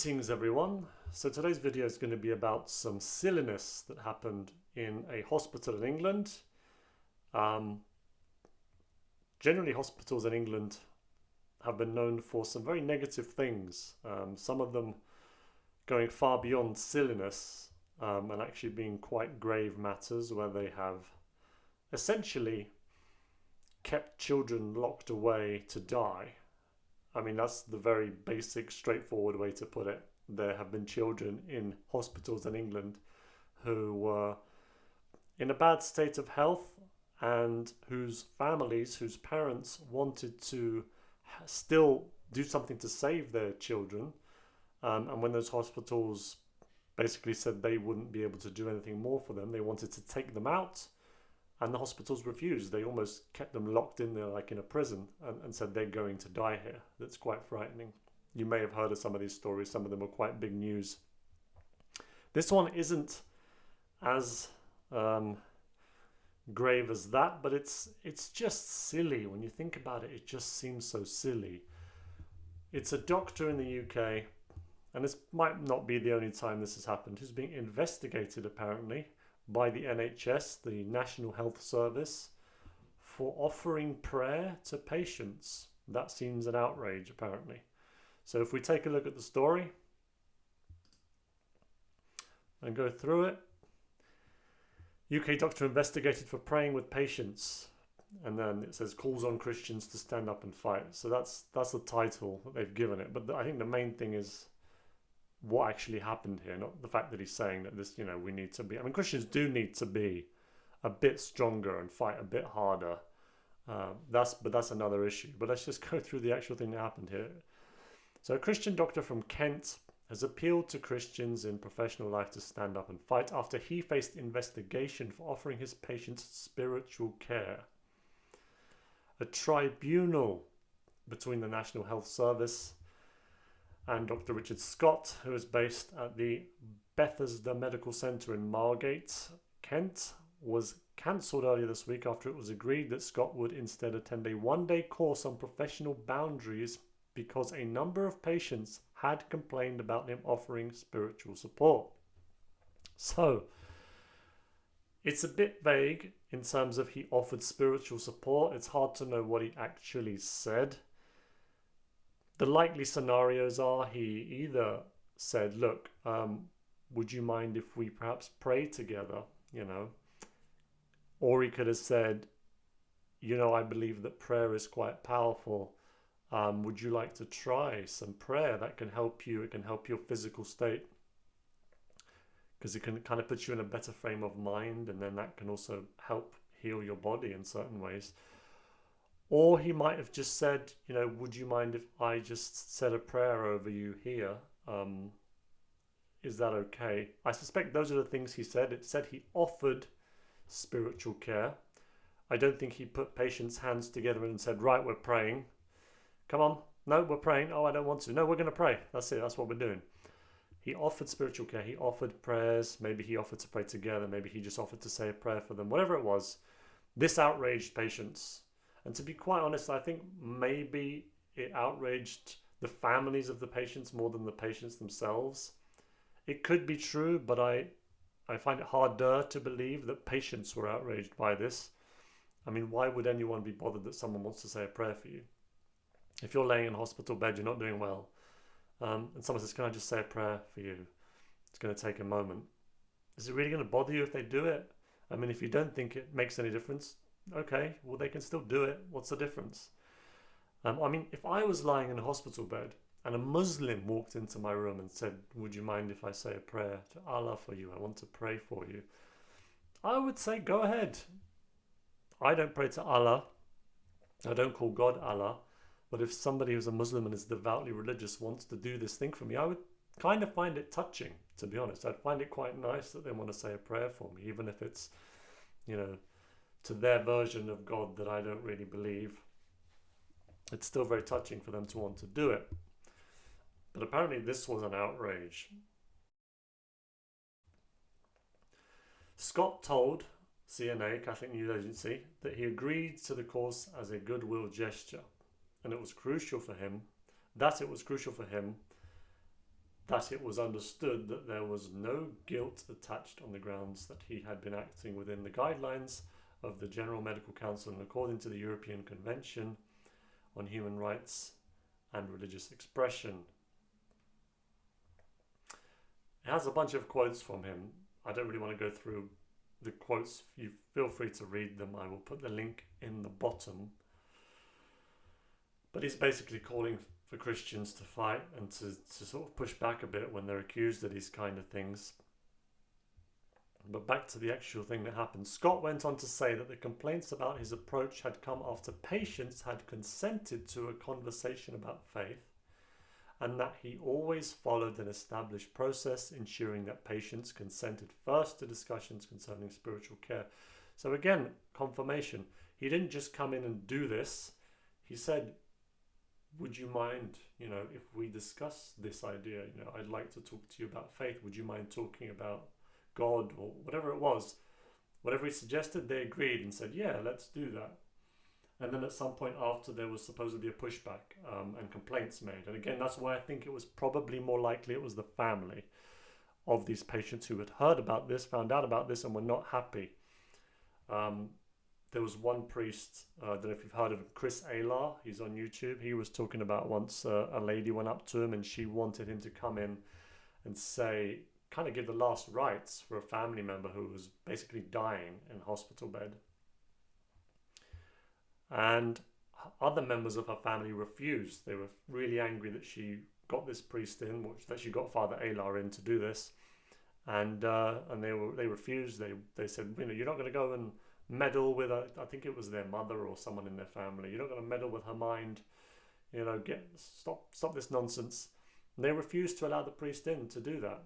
Greetings everyone. So today's video is going to be about some silliness that happened in a hospital in England. Generally hospitals in England have been known for some very negative things. Some of them going far beyond silliness and actually being quite grave matters where they have essentially kept children locked away to die. I mean, that's the very basic, straightforward way to put it. There have been children in hospitals in England who were in a bad state of health and whose families, whose parents wanted to still do something to save their children. And when those hospitals basically said they wouldn't be able to do anything more for them, they wanted to take them out. And the hospitals refused. They almost kept them locked in there like in a prison and said they're going to die here. That's quite frightening. You may have heard of some of these stories. Some of them were quite big news. This one isn't as grave as that, but it's just silly. When you think about it, it just seems so silly. It's a doctor in the UK, and this might not be the only time this has happened, who's being investigated apparently by the NHS, the National Health Service, for offering prayer to patients. That seems an outrage, apparently. So if we take a look at the story and go through it. UK doctor investigated for praying with patients. And then it says calls on Christians to stand up and fight. So that's the title that they've given it. But I think the main thing is what actually happened here, not the fact that he's saying that this, we need to be, I mean, Christians do need to be a bit stronger and fight a bit harder. But that's another issue. But let's just go through the actual thing that happened here. So a Christian doctor from Kent has appealed to Christians in professional life to stand up and fight after he faced investigation for offering his patients spiritual care. A tribunal between the National Health Service and Dr. Richard Scott, who is based at the Bethesda Medical Centre in Margate, Kent, was cancelled earlier this week after it was agreed that Scott would instead attend a one-day course on professional boundaries because a number of patients had complained about him offering spiritual support. So, it's a bit vague in terms of he offered spiritual support. It's hard to know what he actually said. The likely scenarios are he either said, look, would you mind if we perhaps pray together, Or he could have said, I believe that prayer is quite powerful. Would you like to try some prayer? That can help you. It can help your physical state because it can kind of put you in a better frame of mind, and then that can also help heal your body in certain ways. Or he might have just said, would you mind if I just said a prayer over you here? Is that okay? I suspect those are the things he said. It said he offered spiritual care. I don't think he put patients' hands together and said, right, we're praying. Come on. No, we're praying. Oh, I don't want to. No, we're going to pray. That's it. That's what we're doing. He offered spiritual care. He offered prayers. Maybe he offered to pray together. Maybe he just offered to say a prayer for them. Whatever it was, this outraged patients. And to be quite honest, I think maybe it outraged the families of the patients more than the patients themselves. It could be true, but I find it harder to believe that patients were outraged by this. I mean, why would anyone be bothered that someone wants to say a prayer for you? If you're laying in a hospital bed, you're not doing well, and someone says, can I just say a prayer for you? It's going to take a moment. Is it really going to bother you if they do it? I mean, if you don't think it makes any difference, okay, well, they can still do it. What's the difference? I mean, if I was lying in a hospital bed and a Muslim walked into my room and said, would you mind if I say a prayer to Allah for you? I want to pray for you. I would say, go ahead. I don't pray to Allah. I don't call God Allah. But if somebody who's a Muslim and is devoutly religious wants to do this thing for me, I would kind of find it touching, to be honest. I'd find it quite nice that they want to say a prayer for me, even if it's, to their version of God that I don't really believe. It's still very touching for them to want to do it. But apparently this was an outrage. Scott told CNA, Catholic News Agency, that he agreed to the course as a goodwill gesture. And it was crucial for him that that it was understood that there was no guilt attached on the grounds that he had been acting within the guidelines of the General Medical Council and according to the European Convention on Human Rights and Religious Expression. It has a bunch of quotes from him. I don't really want to go through the quotes. You feel free to read them. I will put the link in the bottom. But he's basically calling for Christians to fight and to sort of push back a bit when they're accused of these kind of things. But back to the actual thing that happened. Scott went on to say that the complaints about his approach had come after patients had consented to a conversation about faith, and that he always followed an established process, ensuring that patients consented first to discussions concerning spiritual care. So again, confirmation. He didn't just come in and do this. He said, would you mind, if we discuss this idea, I'd like to talk to you about faith. Would you mind talking about God or whatever it was? Whatever he suggested, they agreed and said, yeah, let's do that. And then at some point after, there was supposedly a pushback and complaints made. And again, that's why I think it was probably more likely it was the family of these patients who had heard about this, found out about this, and were not happy. There was one priest, I don't know if you've heard of him, Chris Aylar. He's on YouTube. He was talking about once a lady went up to him and she wanted him to come in and say, kind of give the last rites for a family member who was basically dying in a hospital bed. And other members of her family refused. They were really angry that she got this priest in, that she got Father Aylar in to do this, and they refused. They said, you're not going to go and meddle with her. I think it was their mother or someone in their family. You're not going to meddle with her mind. Stop this nonsense. And they refused to allow the priest in to do that.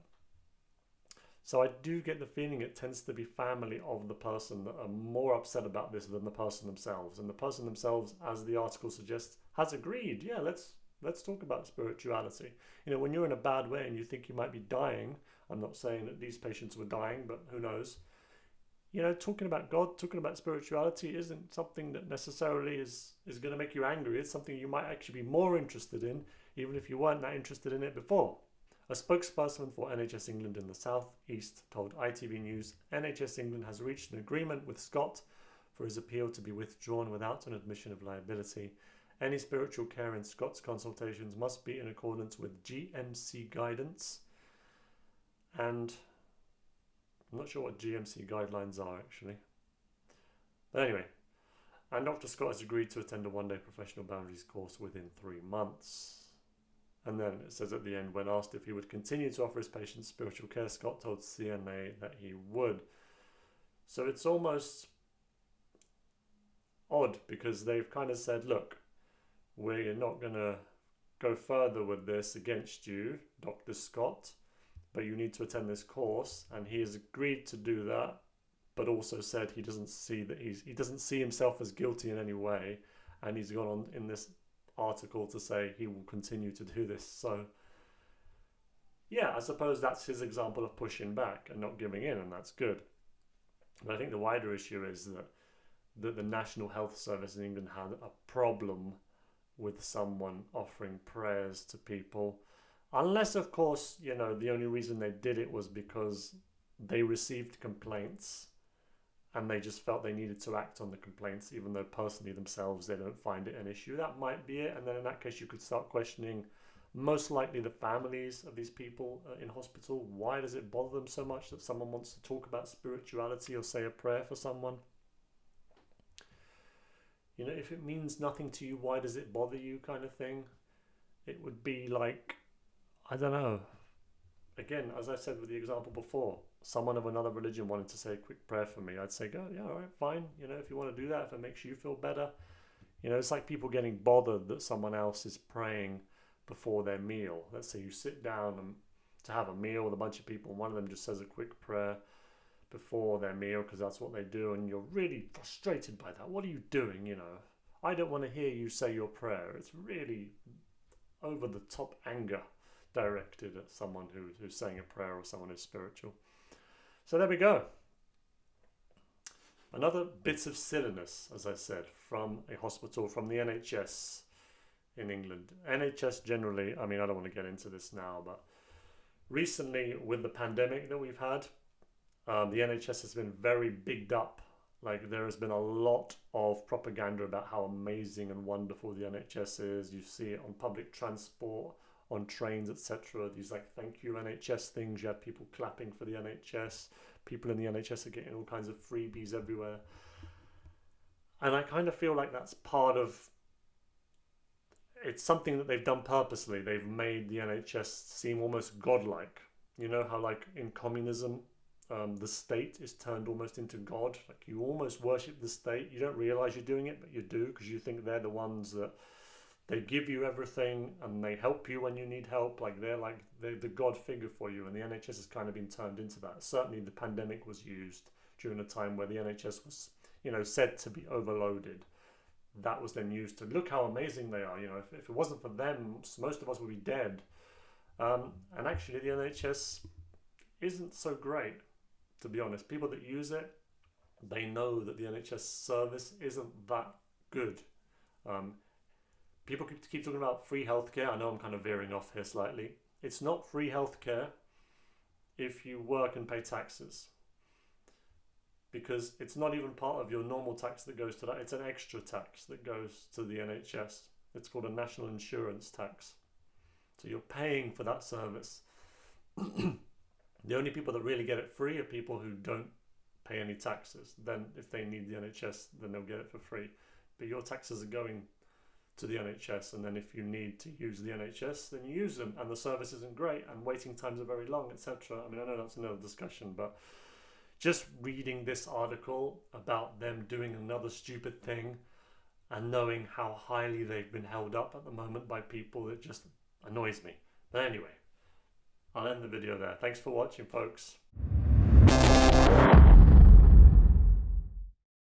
So I do get the feeling it tends to be family of the person that are more upset about this than the person themselves. And the person themselves, as the article suggests, has agreed. Yeah, let's talk about spirituality. When you're in a bad way and you think you might be dying, I'm not saying that these patients were dying, but who knows? Talking about God, talking about spirituality isn't something that necessarily is going to make you angry. It's something you might actually be more interested in, even if you weren't that interested in it before. A spokesperson for NHS England in the South East told ITV News NHS England has reached an agreement with Scott for his appeal to be withdrawn without an admission of liability. Any spiritual care in Scott's consultations must be in accordance with GMC guidance. And I'm not sure what GMC guidelines are actually. But anyway, and Dr. Scott has agreed to attend a one-day professional boundaries course within 3 months. And then it says at the end, when asked if he would continue to offer his patients spiritual care, Scott told CNA that he would. So it's almost odd because they've kind of said, look, we're not going to go further with this against you, Dr. Scott, but you need to attend this course. And he has agreed to do that, but also said he doesn't see himself as guilty in any way. And he's gone on in this article to say he will continue to do this. So yeah, I suppose that's his example of pushing back and not giving in, and that's good. But I think the wider issue is that the National Health Service in England had a problem with someone offering prayers to people, unless of course the only reason they did it was because they received complaints and they just felt they needed to act on the complaints, even though personally themselves they don't find it an issue. That might be it. And then in that case, you could start questioning most likely the families of these people in hospital. Why does it bother them so much that someone wants to talk about spirituality or say a prayer for someone? If it means nothing to you, why does it bother you, kind of thing? It would be like, I don't know. Again, as I said with the example before, someone of another religion wanted to say a quick prayer for me, I'd say, go, yeah, all right, fine. If you want to do that, if it makes you feel better. It's like people getting bothered that someone else is praying before their meal. Let's say you sit down to have a meal with a bunch of people, and one of them just says a quick prayer before their meal because that's what they do, and you're really frustrated by that. What are you doing? I don't want to hear you say your prayer. It's really over the top anger directed at someone who's saying a prayer or someone who's spiritual. So there we go. Another bit of silliness, as I said, from a hospital, from the NHS in England. NHS generally, I don't want to get into this now, but Recently, with the pandemic that we've had, the NHS has been very bigged up. Like there has been a lot of propaganda about how amazing and wonderful the NHS is. You see it on public transport, on trains, etc. These like thank you NHS things. You have people clapping for the NHS. People in the NHS are getting all kinds of freebies everywhere. And I kind of feel like that's part of it's something that they've done purposely. They've made the NHS seem almost godlike. You know how like in communism, the state is turned almost into God. Like you almost worship the state. You don't realize you're doing it, but you do because you think they're the ones that they give you everything and they help you when you need help. Like they're the God figure for you. And the NHS has kind of been turned into that. Certainly, the pandemic was used during a time where the NHS was, said to be overloaded. That was then used to look how amazing they are. If it wasn't for them, most of us would be dead. And actually, the NHS isn't so great, to be honest. People that use it, they know that the NHS service isn't that good. Um, People keep talking about free healthcare. I know I'm kind of veering off here slightly. It's not free healthcare if you work and pay taxes, because it's not even part of your normal tax that goes to that. It's an extra tax that goes to the NHS. It's called a national insurance tax. So you're paying for that service. The only people that really get it free are people who don't pay any taxes. Then if they need the NHS, then they'll get it for free. But your taxes are going to the NHS, and then if you need to use the NHS, then you use them, and the service isn't great, and waiting times are very long, etc. I mean, I know that's another discussion, but just reading this article about them doing another stupid thing and knowing how highly they've been held up at the moment by people, it just annoys me. But anyway, I'll end the video there. Thanks for watching, folks.